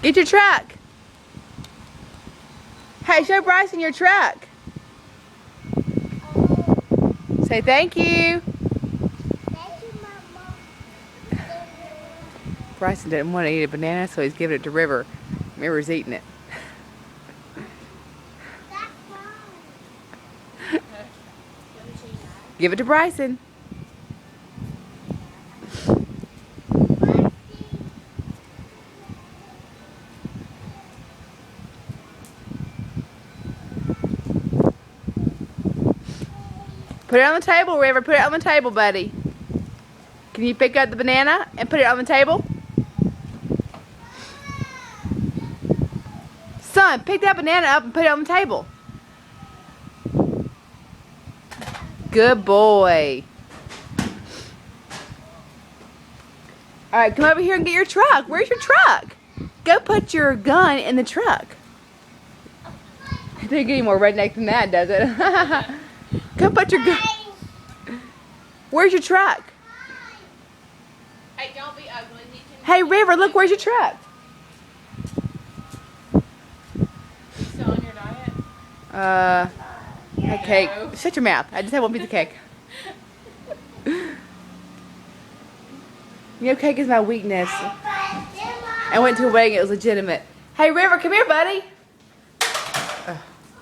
Get your truck. Hey, show Bryson your truck. Say thank you. Thank you, Mama. Bryson didn't want to eat a banana, so he's giving it to River. River's eating it. That's fine. Give it to Bryson. Put it on the table, River. Put it on the table, buddy. Can you pick up the banana and put it on the table? Son, pick that banana up and put it on the table. Good boy. Alright, come over here and get your truck. Where's your truck? Go put your gun in the truck. It doesn't get any more redneck than that, does it? Go put your gun. Where's your truck? Hey, don't be ugly. Hey, River, look, where's your truck? You still on your diet? A cake. Shut your mouth. I just had one piece of cake. You know, cake is my weakness. I went to a wedding, it was legitimate. Hey, River, come here, buddy.